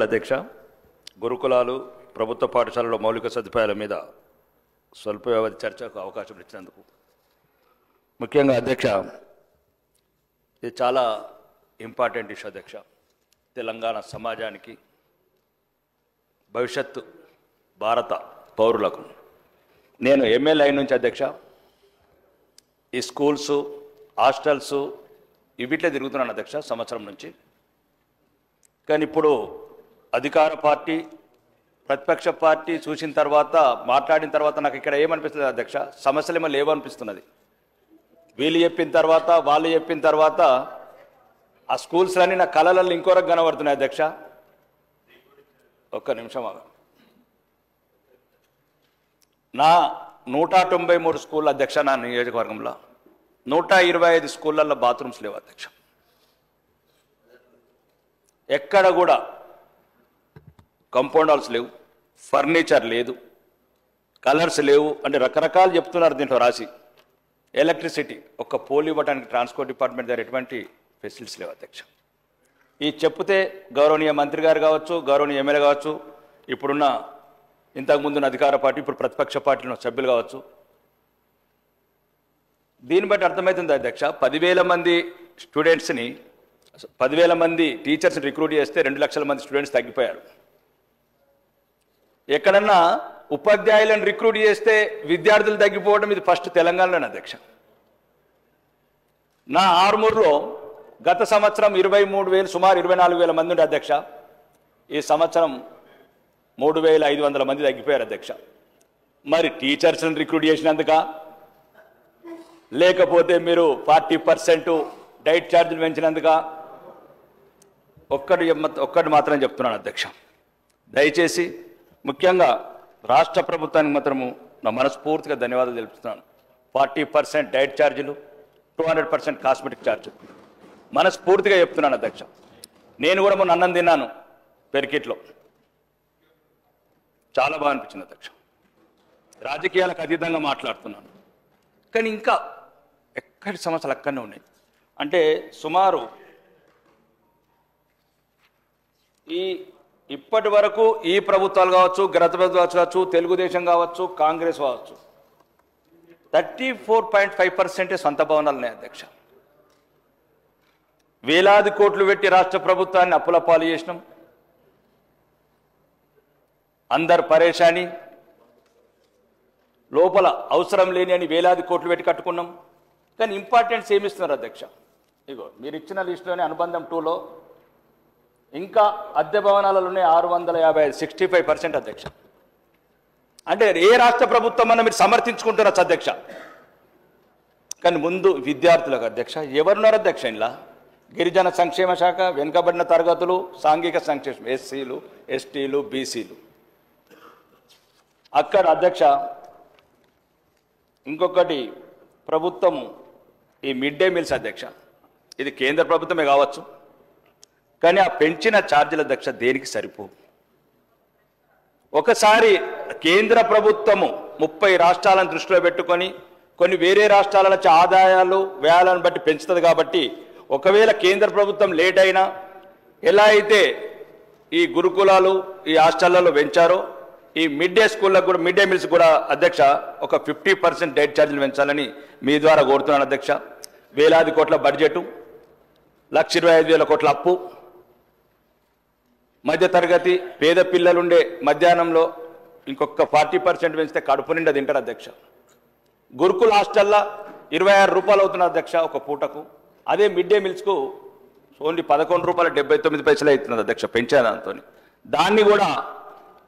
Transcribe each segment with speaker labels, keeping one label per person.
Speaker 1: అధ్యక్ష, గురుకులాలు ప్రభుత్వ పాఠశాలలో మౌలిక సదుపాయాల మీద స్వల్ప వ్యవధి చర్చకు అవకాశం ఇచ్చినందుకు ముఖ్యంగా అధ్యక్ష, ఇది చాలా ఇంపార్టెంట్ ఇష్యూ అధ్యక్ష. తెలంగాణ సమాజానికి, భవిష్యత్తు భారత పౌరులకు. నేను ఎమ్మెల్యే అయిన నుంచి అధ్యక్ష ఈ స్కూల్స్, హాస్టల్స్ ఇవిట్లే తిరుగుతున్నాను అధ్యక్ష సంవత్సరం నుంచి. కానీ ఇప్పుడు అధికార పార్టీ, ప్రతిపక్ష పార్టీ చూసిన తర్వాత, మాట్లాడిన తర్వాత నాకు ఇక్కడ ఏమనిపిస్తుంది అధ్యక్ష, సమస్యలేమో లేవనిపిస్తున్నది. వీళ్ళు చెప్పిన తర్వాత, వాళ్ళు చెప్పిన తర్వాత ఆ స్కూల్స్ అన్నీ నా కళలలో ఇంకోరకు కనబడుతున్నాయి అధ్యక్ష. ఒక్క నిమిషం ఆగ. నా 193 స్కూల్ అధ్యక్ష, నా నియోజకవర్గంలో 125 స్కూళ్ళల్లో బాత్రూమ్స్ లేవు అధ్యక్ష. ఎక్కడ కూడా కాంపౌండ్ హాల్స్ లేవు, ఫర్నిచర్ లేదు, కలర్స్ లేవు, అంటే రకరకాలు చెప్తున్నారు దీంట్లో రాసి. ఎలక్ట్రిసిటీ, ఒక్క పోల్ ఇవ్వడానికి ట్రాన్స్పోర్ట్ డిపార్ట్మెంట్ దగ్గర ఎటువంటి ఫెసిలిటీస్ లేవు అధ్యక్ష. ఈ చెప్తే గౌరవనీయ మంత్రి గారు కావచ్చు, గౌరవనీయ ఎమ్మెల్యే కావచ్చు, ఇప్పుడున్న ఇంతకుముందున్న అధికార పార్టీ, ఇప్పుడు ప్రతిపక్ష పార్టీలో సభ్యులు కావచ్చు, దీన్ని బట్టి అర్థమవుతుంది అధ్యక్ష. 10,000 మంది స్టూడెంట్స్ని, 10,000 మంది టీచర్స్ని రిక్రూట్ చేస్తే 2 లక్షల మంది స్టూడెంట్స్ తగ్గిపోయారు. ఎక్కడన్నా ఉపాధ్యాయులను రిక్రూట్ చేస్తే విద్యార్థులు తగ్గిపోవడం ఇది ఫస్ట్ తెలంగాణలోనే అధ్యక్ష. నా ఆర్మూర్లో గత సంవత్సరం 23,000, సుమారు 24,000 మంది ఉండే అధ్యక్ష. ఈ సంవత్సరం 3,500 మంది తగ్గిపోయారు అధ్యక్ష. మరి టీచర్స్ని రిక్రూట్ చేసినందుక, లేకపోతే మీరు 40% డైట్ ఛార్జీలు పెంచినందుక? ఒక్కటి మాత్రం చెప్తున్నాను అధ్యక్ష, దయచేసి ముఖ్యంగా రాష్ట్ర ప్రభుత్వానికి మాత్రము నా మనస్ఫూర్తిగా ధన్యవాదాలు తెలుపుతున్నాను. 40% డైట్ ఛార్జీలు, 200% కాస్మెటిక్ ఛార్జీలు మనస్ఫూర్తిగా చెప్తున్నాను అధ్యక్ష. నేను కూడా మొన్న అన్నం తిన్నాను పెరికిట్లో, చాలా బాగా అనిపించింది అధ్యక్ష. రాజకీయాలకు అతీతంగా మాట్లాడుతున్నాను, కానీ ఇంకా ఎక్కడి సమస్యలు అక్కడనే ఉన్నాయి. అంటే సుమారు ఇప్పటి వరకు ఈ ప్రభుత్వాలు కావచ్చు, గత ప్రభుత్వాలు కావచ్చు, తెలుగుదేశం కావచ్చు, కాంగ్రెస్ కావచ్చు, 34.5% సొంత భవనాలు ఉన్నాయి అధ్యక్ష. వేలాది కోట్లు పెట్టి రాష్ట్ర ప్రభుత్వాన్ని అప్పుల పాలు చేసినాం. అందరు పరేషాని, లోపల అవసరం లేని అని వేలాది కోట్లు పెట్టి కట్టుకున్నాం. కానీ ఇంపార్టెన్స్ ఏమిస్తున్నారు అధ్యక్ష? ఇగో మీరు ఇచ్చిన లిస్టులోనే అనుబంధం 2లో ఇంకా అద్దె భవనాలలోనే 655, 65% అధ్యక్ష. అంటే ఏ రాష్ట్ర ప్రభుత్వం అన్న మీరు సమర్థించుకుంటున్నారు అధ్యక్ష. కానీ ముందు విద్యార్థులకు అధ్యక్ష ఎవరున్నారు అధ్యక్ష? ఇలా గిరిజన సంక్షేమ శాఖ, వెనుకబడిన తరగతులు, సాంఘిక సంక్షేమం, ఎస్సీలు, ఎస్టీలు, బీసీలు. అక్కడ అధ్యక్ష ఇంకొకటి ప్రభుత్వము ఈ మిడ్ డే మీల్స్ అధ్యక్ష, ఇది కేంద్ర ప్రభుత్వమే కావచ్చు, కానీ ఆ పెంచిన ఛార్జీల అధ్యక్ష దేనికి సరిపో. ఒకసారి కేంద్ర ప్రభుత్వము 30 రాష్ట్రాలను దృష్టిలో పెట్టుకొని కొన్ని వేరే రాష్ట్రాల నుంచి ఆదాయాలు, వ్యయాలను బట్టి పెంచుతుంది. కాబట్టి ఒకవేళ కేంద్ర ప్రభుత్వం లేట్ అయినా, ఎలా అయితే ఈ గురుకులాలు, ఈ హాస్టళ్లలో పెంచారో, ఈ మిడ్ డే స్కూళ్ళకు కూడా, మిడ్ డే మీల్స్ కూడా అధ్యక్ష ఒక 50% డైట్ ఛార్జీలు పెంచాలని మీ ద్వారా కోరుతున్నాను అధ్యక్ష. వేలాది కోట్ల బడ్జెటు, 1,25,000 కోట్ల అప్పు, మధ్యతరగతి పేద పిల్లలుండే మధ్యాహ్నంలో ఇంకొక 40% పెంచితే కడుపు నిండా తింటారు అధ్యక్ష. గురుకుల హాస్టల్లో 26 రూపాయలు అవుతున్నారు అధ్యక్ష ఒక పూటకు. అదే మిడ్ డే మీల్స్కు ఓన్లీ 11 రూపాయల 79 పైసలు అవుతున్నది అధ్యక్ష పెంచాను దాంతో. దాన్ని కూడా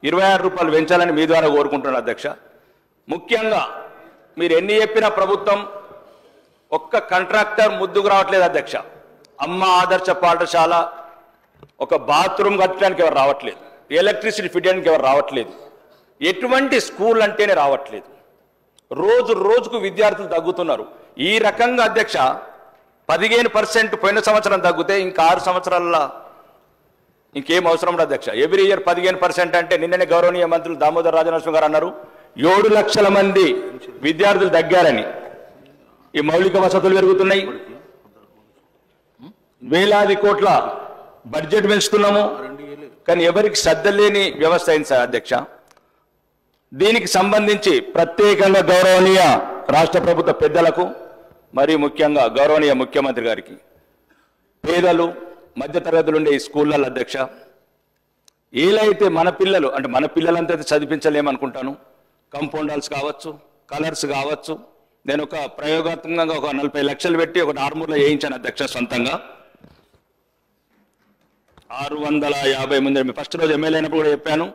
Speaker 1: 26 రూపాయలు పెంచాలని మీ ద్వారా కోరుకుంటున్నాను అధ్యక్ష. ముఖ్యంగా మీరు ఎన్ని చెప్పినా ప్రభుత్వం ఒక్క కాంట్రాక్టర్ ముద్దుకు రావట్లేదు అధ్యక్ష. అమ్మ ఆదర్శ పాఠశాల ఒక బాత్రూమ్ కట్టడానికి ఎవరు రావట్లేదు, ఎలక్ట్రిసిటీ ఫిట్ ఎవరు రావట్లేదు, ఎటువంటి స్కూల్ అంటేనే రావట్లేదు. రోజు రోజుకు విద్యార్థులు తగ్గుతున్నారు. ఈ రకంగా అధ్యక్ష 15% పోయిన సంవత్సరం తగ్గితే ఇంకా 6 సంవత్సరాల ఇంకేం అవసరం ఉండదు అధ్యక్ష. ఎవ్రీ ఇయర్ 15% అంటే నిన్ననే గౌరవనీయ మంత్రులు దామోదర్ రాజనరసింహ గారు అన్నారు 7 లక్షల మంది విద్యార్థులు తగ్గారని. ఈ మౌలిక వసతులు పెరుగుతున్నాయి, వేలాది కోట్ల బడ్జెట్ పెంచుతున్నాము, కానీ ఎవరికి శ్రద్ధ లేని వ్యవస్థ అయింది సార్ అధ్యక్ష. దీనికి సంబంధించి ప్రత్యేకంగా గౌరవనీయ రాష్ట్ర ప్రభుత్వ పెద్దలకు మరియు ముఖ్యంగా గౌరవనీయ ముఖ్యమంత్రి గారికి, పేదలు మధ్యతరగతులు ఉండే ఈ స్కూళ్ళ అధ్యక్ష, ఏలైతే మన పిల్లలు అంటే మన పిల్లలంతా చదివించలేమనుకుంటాను, కంపౌండర్స్ కావచ్చు, కలర్స్ కావచ్చు. నేను ఒక ప్రయోగాత్మకంగా ఒక 40 లక్షలు పెట్టి ఒక ఆర్మూర్లో వేయించాను అధ్యక్ష సొంతంగా. 650 మంది, ఫస్ట్ రోజు ఎమ్మెల్యే అయినప్పుడు కూడా చెప్పాను,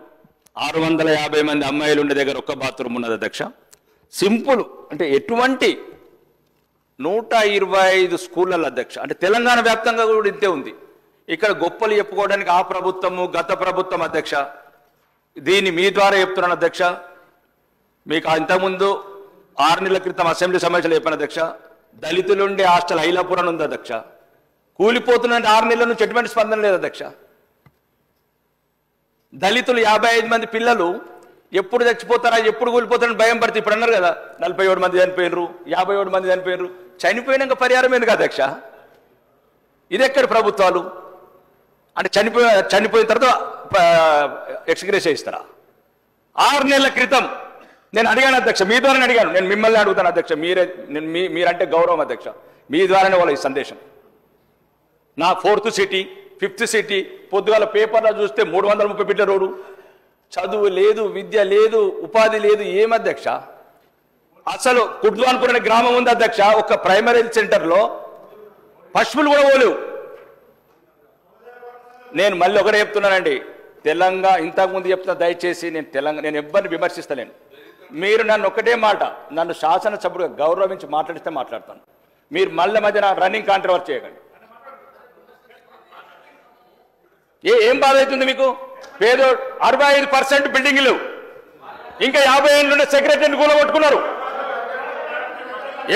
Speaker 1: 650 మంది అమ్మాయిలు ఉండే దగ్గర ఒక్క బాత్రూమ్ ఉన్నది అధ్యక్ష. సింపుల్ అంటే ఎటువంటి 125 స్కూళ్ళ అధ్యక్ష, అంటే తెలంగాణ వ్యాప్తంగా కూడా ఇంతే ఉంది. ఇక్కడ గొప్పలు చెప్పుకోవడానికి ఆ ప్రభుత్వము గత ప్రభుత్వం అధ్యక్ష. దీన్ని మీ ద్వారా చెప్తున్నాను అధ్యక్ష. మీకు ఇంతకుముందు 6 నెలల క్రితం అసెంబ్లీ సమావేశాలు చెప్పాను అధ్యక్ష, దళితులుండే హాస్టల్ ఐలాపురం ఉంది అధ్యక్ష. కూలిపోతున్న 6 నెలల నుంచి ఎటువంటి స్పందన లేదు అధ్యక్ష. దళితులు 55 మంది పిల్లలు ఎప్పుడు చచ్చిపోతారా ఎప్పుడు కూలిపోతారని భయం పడితే ఇప్పుడు అన్నారు కదా 47 మంది చనిపోయినరు, 57 మంది చనిపోయినరు. చనిపోయినాక పరిహారం ఎందుకు అధ్యక్ష? ఇది ఎక్కడ ప్రభుత్వాలు? అంటే చనిపోయిన తర్వాత ఎక్స్గ్రేషియా ఇస్తారా? 6 నెలల క్రితం నేను అడిగాను అధ్యక్ష, మీ ద్వారానే అడిగాను. నేను మిమ్మల్ని అడుగుతాను అధ్యక్ష, మీరంటే గౌరవం అధ్యక్ష, మీ ద్వారానే వాళ్ళ ఈ సందేశం. నా 4th సిటీ 5th సిటీ పొద్దుగాల పేపర్లో చూస్తే 330 బిడ్డ రోడ్డు, చదువు లేదు, విద్య లేదు, ఉపాధి లేదు. ఏం అధ్యక్ష? అసలు కుడ్వాన్పూర్ అనే గ్రామం ఉంది అధ్యక్ష, ఒక ప్రైమరీ హెల్త్ సెంటర్లో పశువులు కూడా పోలేవు. నేను మళ్ళీ ఒకటే చెప్తున్నానండి, తెలంగాణ ఇంతకుముందు చెప్తున్నా, దయచేసి నేను ఎవ్వరిని విమర్శిస్తలేను. మీరు నన్ను ఒకటే మాట, నన్ను శాసనసభ్యుడిగా గౌరవించి మాట్లాడిస్తే మాట్లాడతాను. మీరు మళ్ళీ మధ్యన రన్నింగ్ కాంట్రవర్సీ చేయకండి. ఏం బాధ అవుతుంది మీకు? పేదో 65% బిల్డింగ్లు, ఇంకా 50 ఏళ్ళు ఉండే సెక్రటరీని కూలగొట్టుకున్నారు.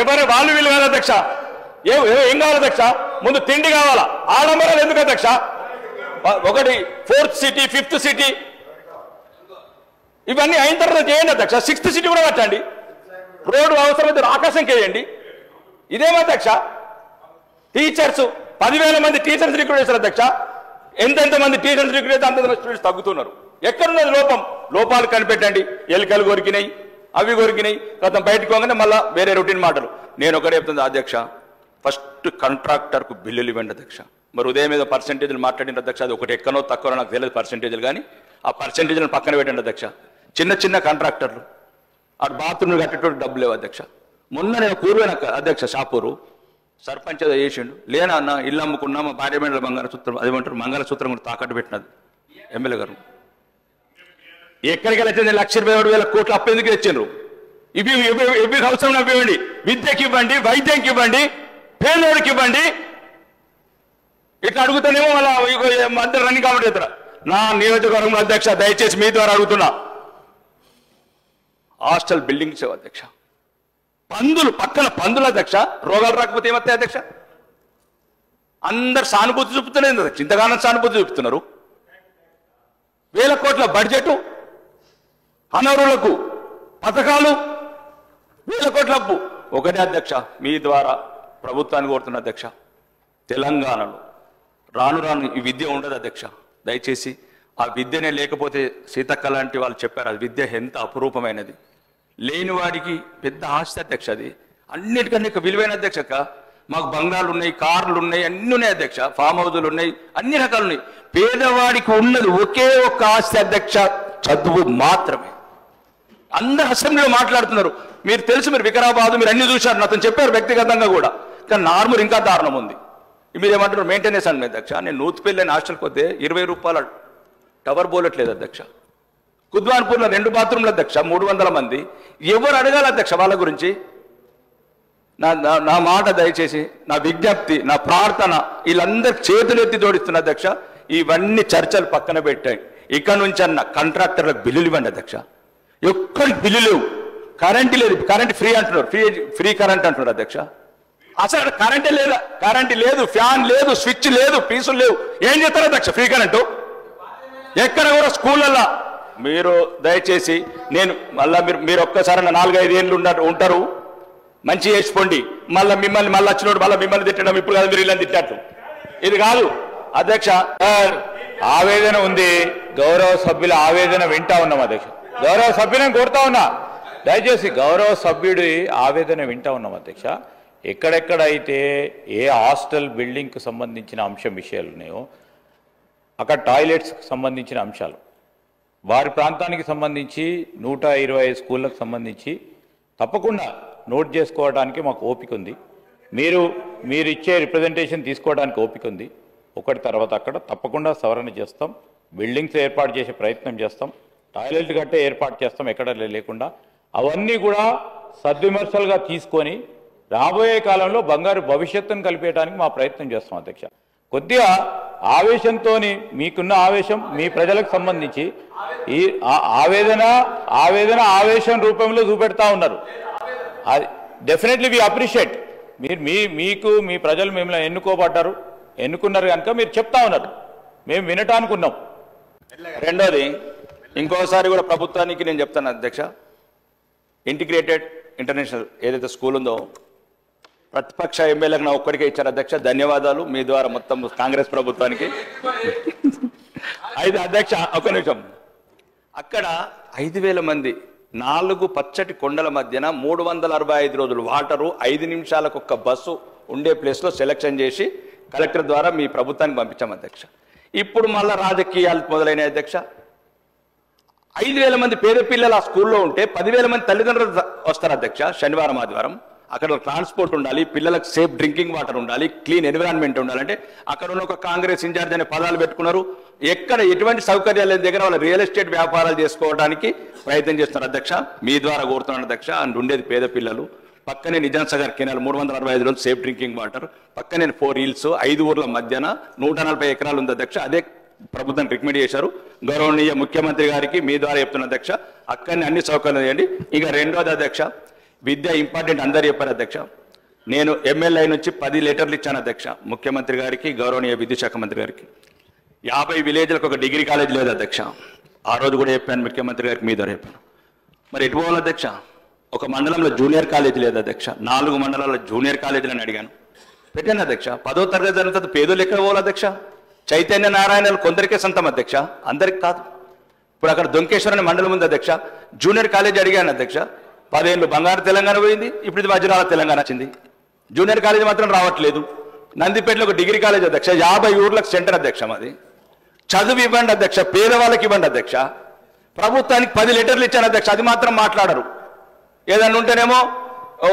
Speaker 1: ఎవరు వాళ్ళు వీళ్ళు కాదు అధ్యక్ష. ఏం కావాలి అధ్యక్ష? ముందు తిండి కావాలా? ఆడంబరాలు ఎందుకు అధ్యక్ష? ఒకటి 4th సిటీ 5th సిటీ ఇవన్నీ అయిన తర్వాత చేయండి అధ్యక్ష. 6th సిటీ కూడా పెట్టండి, రోడ్డు అవసరమైతే ఆకాశం వేయండి. ఇదేమధ్యక్ష? టీచర్స్ 10,000 మంది టీచర్స్ రిక్రూట్ చేశారు అధ్యక్ష. ఎంతెంత మంది టీచర్స్ రిక్రూట్ అయితే అంత స్టూడెంట్స్ తగ్గుతున్నారు. ఎక్కడున్నది లోపం? లోపాలు కనిపెట్టండి. ఎలుకలు కొరికినాయి, అవి కొరికినాయి, గతం బయటకు పోగానే మళ్ళీ వేరే రొటీన్ మాటలు. నేను ఒకటే చెప్తుంది అధ్యక్ష, ఫస్ట్ కాంట్రాక్టర్కు బిల్లులు ఇవ్వండి అధ్యక్ష. మరి ఉదయం ఏదో పర్సెంటేజ్లు మాట్లాడిన అధ్యక్ష, అది ఒకటి ఎక్కనో తక్కువ నాకు తెలియదు పర్సెంటేజ్లు, కానీ ఆ పర్సెంటేజ్లను పక్కన పెట్టండి అధ్యక్ష. చిన్న కాంట్రాక్టర్లు అటు బాత్రూమ్లు కట్టేటోడు డబ్బులు లేవు అధ్యక్ష. మొన్న నేను పూర్వైన అధ్యక్ష షాపూరు సర్పంచ్ ఏదో చేసిండు, లేనా అన్న ఇల్లు అమ్ముకున్నా మా భార్య బిడ్డల మంగళసూత్రం, అదేమంటారు మంగళసూత్రం కూడా తాకట్టు పెట్టినది ఎమ్మెల్యే గారు. ఎక్కడికి వచ్చింది 1,20,000 కోట్లు అప్పు ఎందుకు తెచ్చిండ్రు? ఇవి అవసరం ఇవ్వండి, విద్యకి ఇవ్వండి, వైద్యంకి ఇవ్వండి, పేదోడికి ఇవ్వండి. ఇట్లా అడుగుతానేమో మళ్ళీ అందరు రన్నింగ్ కాబట్టి ఇతర నా నియోజకవర్గంలో అధ్యక్ష, దయచేసి మీ ద్వారా అడుగుతున్నా, హాస్టల్ బిల్డింగ్స్ అధ్యక్ష. పందులు పక్కన పందులు అధ్యక్ష, రోగాలు రాకపోతే ఏమవుతాయి అధ్యక్ష? అందరు సానుభూతి చూపుతున్నారు అధ్యక్ష, ఇంతగానో సానుభూతి చూపుతున్నారు. 1,000 కోట్ల బడ్జెట్, అనర్హులకు పథకాలు, 1,000 కోట్ల అప్పు. ఒకటే అధ్యక్ష, మీ ద్వారా ప్రభుత్వాన్ని కోరుతున్న అధ్యక్ష, తెలంగాణలో రాను ఈ విద్య ఉండదు అధ్యక్ష. దయచేసి ఆ విద్యనే లేకపోతే సీతక్క లాంటి వాళ్ళు చెప్పారు, అది విద్య ఎంత అపురూపమైనది, లేనివాడికి పెద్ద ఆస్తి అధ్యక్ష. అది అన్నిటికన్నా విలువైన అధ్యక్షక. మాకు బంగాళాలు ఉన్నాయి, కార్లు ఉన్నాయి, అన్ని ఉన్నాయి అధ్యక్ష, ఫామ్ హౌజులు ఉన్నాయి, అన్ని రకాలు ఉన్నాయి. పేదవాడికి ఉన్నది ఒకే ఒక్క ఆస్తి అధ్యక్ష, చదువు మాత్రమే. అందరు అసెంబ్లీలో మాట్లాడుతున్నారు, మీరు తెలుసు, మీరు వికారాబాద్ మీరు అన్ని చూశారు, నాతో చెప్పారు వ్యక్తిగతంగా కూడా. కానీ నార్మల్ ఇంకా దారుణం ఉంది. మీరు ఏమంటారు మెయింటెనెన్స్ అని అధ్యక్ష. నేను నూతిపల్లి హాస్టల్కి పోతే 20 రూపాయల టవర్ బోలట్లేదు అధ్యక్ష. కుద్వాన్పూర్లో 2 బాత్రూమ్లు అధ్యక్ష, 300 మంది. ఎవరు అడగాలి అధ్యక్ష వాళ్ళ గురించి? నా మాట దయచేసి, నా విజ్ఞప్తి, నా ప్రార్థన, వీళ్ళందరూ చేతులెత్తి జోడిస్తున్న అధ్యక్ష. ఇవన్నీ చర్చలు పక్కన పెట్టాయి. ఇక్కడ నుంచి అన్న కాంట్రాక్టర్లకు బిల్లులు ఇవ్వండి అధ్యక్ష. ఎక్కడికి బిల్లు లేవు, కరెంటు లేదు, కరెంట్ ఫ్రీ అంటున్నారు, ఫ్రీ కరెంట్ అంటున్నారు అధ్యక్ష. అసలు కరెంటే లేదా, కరెంటు లేదు, ఫ్యాన్ లేదు, స్విచ్ లేదు, పీసులు లేవు. ఏం చేస్తారు అధ్యక్ష ఫ్రీ కరెంటు? ఎక్కడ కూడా స్కూళ్ళల్లో మీరు దయచేసి, నేను మళ్ళీ మీరు ఒక్కసారి 4-5 ఏళ్ళు ఉంటారు, మంచి చేసుకోండి. మిమ్మల్ని వచ్చినోడు మళ్ళీ మిమ్మల్ని తిట్టడం, ఇప్పుడు కాదు మీరు ఇలా తిట్టట్లు, ఇది కాదు అధ్యక్ష.
Speaker 2: ఆవేదన ఉంది. గౌరవ సభ్యుల ఆవేదన వింటా ఉన్నాం అధ్యక్ష. గౌరవ సభ్యులను కోరుతా ఉన్నా, దయచేసి గౌరవ సభ్యుడి ఆవేదన వింటా ఉన్నాం అధ్యక్ష. ఎక్కడెక్కడైతే ఏ హాస్టల్ బిల్డింగ్కు సంబంధించిన విషయాలు ఉన్నాయో అక్కడ టాయిలెట్స్కి సంబంధించిన అంశాలు, వారి ప్రాంతానికి సంబంధించి 125 స్కూళ్ళకు సంబంధించి తప్పకుండా నోట్ చేసుకోవడానికి మాకు ఓపిక ఉంది. మీరు ఇచ్చే రిప్రజెంటేషన్ తీసుకోవడానికి ఓపిక ఉంది. ఒకటి తర్వాత అక్కడ తప్పకుండా సవరణ చేస్తాం. బిల్డింగ్స్ ఏర్పాటు చేసే ప్రయత్నం చేస్తాం. టాయిలెట్ కట్టే ఏర్పాటు చేస్తాం ఎక్కడ లేకుండా. అవన్నీ కూడా సద్విమర్శలుగా తీసుకొని రాబోయే కాలంలో బంగారు భవిష్యత్తును కల్పించడానికి మా ప్రయత్నం చేస్తాం అధ్యక్ష. కొద్దిగా ఆవేశంతో, మీకున్న ఆవేశం మీ ప్రజలకు సంబంధించి ఈ ఆవేశం రూపంలో చూపెడతా ఉన్నారు. అది డెఫినెట్లీ వి అప్రిషియేట్. మీకు మీ ప్రజలు మిమ్మల్ని ఎన్నుకున్నారు కనుక మీరు చెప్తా ఉన్నారు, మేము వినటానికి ఉన్నాం.
Speaker 1: రెండోది, ఇంకోసారి కూడా ప్రభుత్వానికి నేను చెప్తాను అధ్యక్ష, ఇంటిగ్రేటెడ్ ఇంటర్నేషనల్ ఏదైతే స్కూల్ ఉందో ప్రతిపక్ష ఎమ్మెల్యేలకు నా ఒక్కడికే ఇచ్చారు అధ్యక్ష. ధన్యవాదాలు మీ ద్వారా మొత్తం కాంగ్రెస్ ప్రభుత్వానికి. అయితే అధ్యక్ష ఒక నిమిషం, అక్కడ 5,000 మంది 4 పచ్చటి కొండల మధ్యన 365 రోజులు వాటరు 5 నిమిషాలకు ఒక్క బస్సు ఉండే ప్లేస్లో సెలెక్షన్ చేసి కలెక్టర్ ద్వారా మీ ప్రభుత్వానికి పంపించాం అధ్యక్ష. ఇప్పుడు మళ్ళా రాజకీయాలు మొదలైన అధ్యక్ష. 5,000 మంది పేద పిల్లలు ఆ స్కూల్లో ఉంటే 10,000 మంది తల్లిదండ్రులు వస్తారు అధ్యక్ష. శనివారం ఆదివారం అక్కడ ట్రాన్స్పోర్ట్ ఉండాలి, పిల్లలకు సేఫ్ డ్రింకింగ్ వాటర్ ఉండాలి, క్లీన్ ఎన్విరాన్మెంట్ ఉండాలంటే అక్కడ ఉన్న ఒక కాంగ్రెస్ ఇన్ఛార్జ్ అనే పదాలు పెట్టుకున్నారు. ఎక్కడ ఎటువంటి సౌకర్యాలు లేని దగ్గర వాళ్ళ రియల్ ఎస్టేట్ వ్యాపారాలు చేసుకోవడానికి ప్రయత్నం చేస్తున్నారు అధ్యక్ష. మీ ద్వారా కోరుతున్నాను అధ్యక్ష. అండ్ ఉండేది పేద పిల్లలు. పక్కనే నిజాం సాగర్ కెనాల్ 365 రోజులు సేఫ్ డ్రింకింగ్ వాటర్, పక్కనే 4 హిల్స్ 5 ఊర్ల మధ్యన 140 ఎకరాలు ఉంది అధ్యక్ష. అదే ప్రభుత్వం రికమెండ్ చేశారు. గౌరవనీయ ముఖ్యమంత్రి గారికి మీ ద్వారా చెప్తున్న అధ్యక్ష, అక్కడనే అన్ని సౌకర్యాలు చేయండి. ఇక రెండోది అధ్యక్ష, విద్య ఇంపార్టెంట్ అందరు చెప్పారు అధ్యక్ష. నేను ఎమ్మెల్యే నుంచి 10 లెటర్లు ఇచ్చాను అధ్యక్ష ముఖ్యమంత్రి గారికి, గౌరవనీయ విద్యుత్ శాఖ మంత్రి గారికి. 50 విలేజ్లకు ఒక డిగ్రీ కాలేజ్ లేదు అధ్యక్ష. ఆ రోజు కూడా చెప్పాను ముఖ్యమంత్రి గారికి, మీ ద్వారా చెప్పాను. మరి ఎటు పోవాలి అధ్యక్ష? ఒక మండలంలో జూనియర్ కాలేజ్ లేదు అధ్యక్ష. 4 మండలాల్లో జూనియర్ కాలేజీలని అడిగాను, పెట్టాను అధ్యక్ష. 10వ తరగతి జరుగుతుంది, పేదోళ్ళు ఎక్కడ పోవాలి అధ్యక్ష? చైతన్య నారాయణలు కొందరికే సొంతం అధ్యక్ష, అందరికి కాదు. ఇప్పుడు అక్కడ దొంకేశ్వర్ అనే మండలం ఉంది అధ్యక్ష. జూనియర్ కాలేజ్ అడిగాను అధ్యక్ష. 10 ఏళ్ళు బంగారు తెలంగాణ పోయింది, ఇప్పుడు ఇది వజ్రాల తెలంగాణ వచ్చింది. జూనియర్ కాలేజ్ మాత్రం రావట్లేదు. నందిపేటలో ఒక డిగ్రీ కాలేజ్ అధ్యక్ష, 50 ఊర్లకు సెంటర్ అధ్యక్ష. మాది చదువు ఇవ్వండి అధ్యక్ష, పేదవాళ్ళకి ఇవ్వండి అధ్యక్ష. ప్రభుత్వానికి 10 లెటర్లు ఇచ్చాను అధ్యక్ష, అది మాత్రం మాట్లాడరు. ఏదన్నా ఉంటేనేమో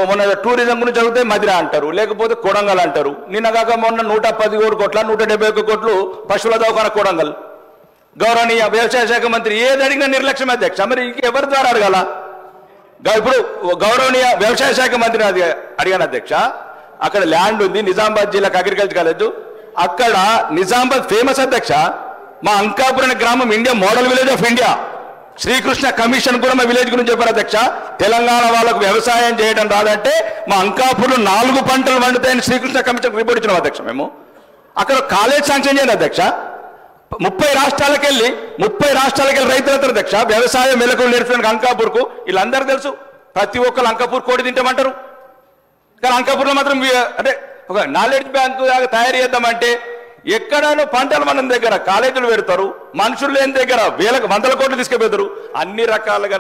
Speaker 1: మొన్న టూరిజం గురించి చదివితే మదిరా అంటారు, లేకపోతే కొడంగల్ అంటారు. నిన్నగాక మొన్న 117 కోట్ల 171 కోట్లు పశువుల దవాఖాన కొడంగల్. గౌరవనీయ వ్యవసాయ శాఖ మంత్రి ఏది అడిగినా నిర్లక్ష్యం అధ్యక్ష. మరి ఎవరి ద్వారా అడగాల? ఇప్పుడు గౌరవనీయ వ్యవసాయ శాఖ మంత్రి అడిగాను అధ్యక్ష. అక్కడ ల్యాండ్ ఉంది, నిజామాబాద్ జిల్లాకు అగ్రికల్చర్ కాలేజ్. అక్కడ నిజామాబాద్ ఫేమస్ అధ్యక్ష. మా అంకాపురం గ్రామం India model village of India. Srikrishna commission కూడా మా విలేజ్ గురించి చెప్పారు అధ్యక్ష. తెలంగాణ వాళ్ళకు వ్యవసాయం చేయడం రాదంటే మా అంకాపురం 4 పంటలు వండుతాయని శ్రీకృష్ణ కమిషన్ రిపోర్ట్ ఇచ్చినాం అధ్యక్ష. మేము అక్కడ కాలేజ్ శాంక్షన్ చేయండి అధ్యక్ష. 30 రాష్ట్రాలకు వెళ్ళి రైతులతో అధ్యక్ష వ్యవసాయ మెలకులు నేర్చుకున్న అంకాపూర్కు వీళ్ళందరూ తెలుసు. ప్రతి ఒక్కరు అంకాపూర్ కోడి తింటామంటారు, కానీ అంకాపూర్లో మాత్రం అంటే ఒక నాలెడ్జ్ బ్యాంకు తయారు చేద్దామంటే ఎక్కడైనా పంటలు మన దగ్గర కాలేజీలు పెడతారు, మనుషులు లేని దగ్గర వందల కోట్లు తీసుకుపోతారు. అన్ని రకాలుగా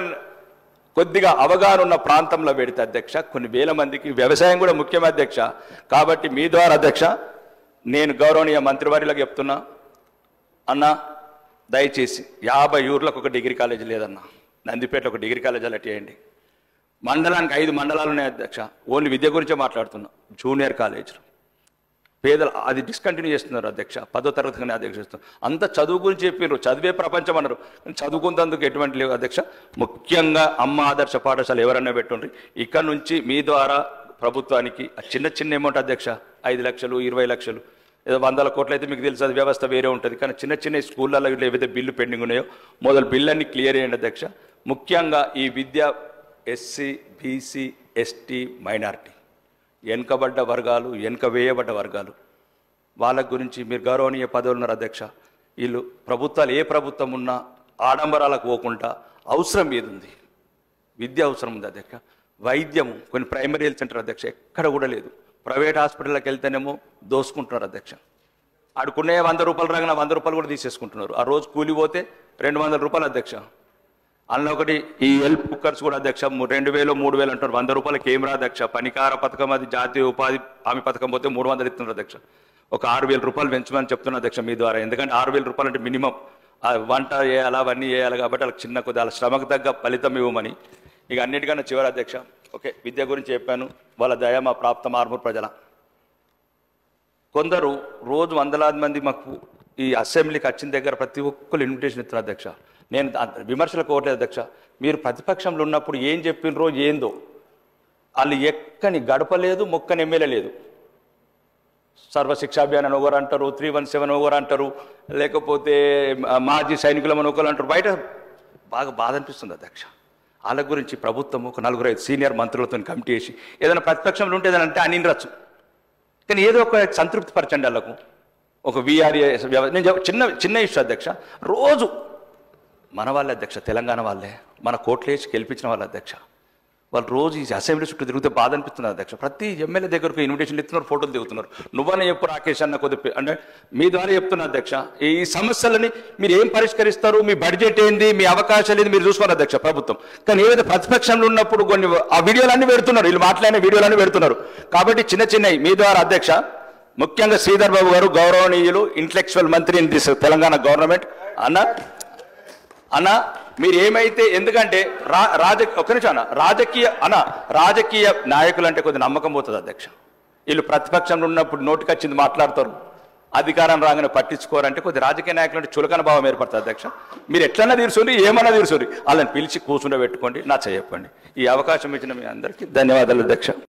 Speaker 1: కొద్దిగా అవగాహన ఉన్న ప్రాంతంలో పెడితే అధ్యక్ష కొన్ని వేల మందికి వ్యవసాయం కూడా ముఖ్యం అధ్యక్ష. కాబట్టి మీ ద్వారా అధ్యక్ష నేను గౌరవనీయ మంత్రివర్యులకు చెప్తున్నా, అన్న దయచేసి 50 ఊర్లకు ఒక డిగ్రీ కాలేజీ లేదన్నా, నందిపేటలో ఒక డిగ్రీ కాలేజీ అలా చేయండి. మండలానికి 5 మండలాలు ఉన్నాయి అధ్యక్ష. ఓన్లీ విద్య గురించే మాట్లాడుతున్నా. జూనియర్ కాలేజీలు పేదలు అది డిస్కంటిన్యూ చేస్తున్నారు అధ్యక్ష. 10వ తరగతిగానే అధ్యక్ష చేస్తున్నారు. అంత చదువు గురించి చెప్పారు, చదివే ప్రపంచం అన్నారు. చదువుకున్నందుకు ఎటువంటి లేవు అధ్యక్ష. ముఖ్యంగా అమ్మ ఆదర్శ పాఠశాల ఎవరన్నా పెట్టుండ్రి. ఇక్కడ నుంచి మీ ద్వారా ప్రభుత్వానికి చిన్న అమౌంట్ అధ్యక్ష, 5 లక్షలు 20 లక్షలు ఏదో 100 కోట్లు అయితే మీకు తెలుసు, అది వ్యవస్థ వేరే ఉంటుంది. కానీ చిన్న స్కూళ్ళల్లో ఏవైతే బిల్లు పెండింగ్ ఉన్నాయో మొదలు బిల్లన్నీ క్లియర్ చేయండి అధ్యక్ష. ముఖ్యంగా ఈ విద్య ఎస్సీ బీసీ ఎస్టీ మైనారిటీ వెనుకబడ్డ వర్గాలు, వేయబడ్డ వర్గాలు వాళ్ళ గురించి మీరు గౌరవనీయ పదవులు ఉన్నారు అధ్యక్ష. వీళ్ళు ప్రభుత్వాలు ఏ ప్రభుత్వం ఉన్నా ఆడంబరాలకు పోకుండా అవసరం ఏది ఉంది, విద్య అవసరం ఉంది అధ్యక్ష. వైద్యము కొన్ని ప్రైమరీ హెల్త్ సెంటర్ అధ్యక్ష ఎక్కడ కూడా లేదు. ప్రైవేట్ హాస్పిటల్కి వెళ్తేనేమో దోసుకుంటున్నారు అధ్యక్ష. ఆడుకునే 100 రూపాయలు రాగానే 100 రూపాయలు కూడా తీసేసుకుంటున్నారు. ఆ రోజు కూలి పోతే 200 రూపాయలు అధ్యక్ష. అందులో ఒకటి ఈ హెల్ప్ కుక్కర్స్ కూడా అధ్యక్ష 2000 3000 అంటారు. 100 రూపాయల కేమరా అధ్యక్ష. పనికార పథకం అది జాతీయ ఉపాధి హామీ పథకం పోతే 300 ఇస్తున్నారు అధ్యక్ష. ఒక 6000 రూపాయలు పెంచమని చెప్తున్నా అధ్యక్ష మీ ద్వారా. ఎందుకంటే 6000 రూపాయలు అంటే మినిమం వంట చేయాలి అవన్నీ చేయాలి కాబట్టి వాళ్ళకి చిన్న కొద్దిగా వాళ్ళ శ్రమకు తగ్గ ఫలితం ఇవ్వమని. ఇక అన్నిటికన్నా చివరి అధ్యక్ష ఓకే విద్య గురించి చెప్పాను. వాళ్ళ దయ మా ప్రాప్తం ఆర్మూర్ ప్రజల. కొందరు రోజు వందలాది మంది మాకు ఈ అసెంబ్లీకి వచ్చిన దగ్గర ప్రతి ఒక్కరు ఇన్విటేషన్ ఇస్తున్నారు అధ్యక్ష. నేను విమర్శలు కోవట్లేదు అధ్యక్ష. మీరు ప్రతిపక్షంలో ఉన్నప్పుడు ఏం చెప్పినరో ఏందో వాళ్ళు ఎక్కని గడపలేదు, మొక్కని ఎమ్మెల్యే లేదు. సర్వశిక్షా అభియాన్ అని ఒకరు అంటారు, 317 ఒకరు అంటారు, లేకపోతే మాజీ సైనికులమని ఒకరు అంటారు. బయట బాగా బాధ అనిపిస్తుంది అధ్యక్ష. వాళ్ళ గురించి ప్రభుత్వం ఒక 4-5 సీనియర్ మంత్రులతో కమిటీ వేసి ఏదైనా ప్రతిపక్షంలో ఉంటే ఏదైనా అంటే అనిరచ్చు, కానీ ఏదో ఒక సంతృప్తి పరచండి వాళ్ళకు. ఒక విఆర్ఏ నేను చిన్న ఇష్యూ అధ్యక్ష. రోజు మన వాళ్ళే అధ్యక్ష, తెలంగాణ వాళ్ళే మన కోట్లు వేసి గెలిపించిన వాళ్ళ అధ్యక్ష. వాళ్ళు రోజు ఈ అసెంబ్లీ చుట్టూ తిరిగితే బాధ అనిపిస్తున్నారు అధ్యక్ష. ప్రతి ఎమ్మెల్యే దగ్గరకు ఇన్విటేషన్లు ఇస్తున్నారు, ఫోటోలు దిగుతున్నారు. నువ్వనే చెప్పు రాకేష్ అన్న కొద్ది అంటే మీ ద్వారా చెప్తున్నా అధ్యక్ష. ఈ సమస్యలని మీరు ఏం పరిష్కరిస్తారు, మీ బడ్జెట్ ఏంది, మీ అవకాశాలు ఏంది మీరు చూసుకోవాలి అధ్యక్ష ప్రభుత్వం. కానీ ఏదైతే ప్రతిపక్షంలో ఉన్నప్పుడు కొన్ని ఆ వీడియోలన్నీ పెడుతున్నారు, వీళ్ళు మాట్లాడిన వీడియోలన్నీ పెడుతున్నారు. కాబట్టి చిన్నవి మీ ద్వారా అధ్యక్ష, ముఖ్యంగా శ్రీధర్ బాబు గారు గౌరవనీయులు ఇంటలెక్చువల్ మంత్రి ఇన్ దిస్ తెలంగాణ గవర్నమెంట్ అన్న మీరు ఏమైతే ఎందుకంటే రాజకీయ నాయకులు అంటే కొద్ది నమ్మకం పోతుంది అధ్యక్ష. వీళ్ళు ప్రతిపక్షంలో ఉన్నప్పుడు నోటికొచ్చింది మాట్లాడతారు, అధికారం రాగానే పట్టించుకోరంటే కొద్ది రాజకీయ నాయకులు అంటే చులకన భావం ఏర్పడుతుంది అధ్యక్ష. మీరు ఎట్లన్నా తీర్చుని ఏమన్నా తీర్చుని వాళ్ళని పిలిచి కూర్చుండబెట్టుకోండి, నా చెప్పండి. ఈ అవకాశం ఇచ్చిన మీ అందరికీ ధన్యవాదాలు అధ్యక్ష.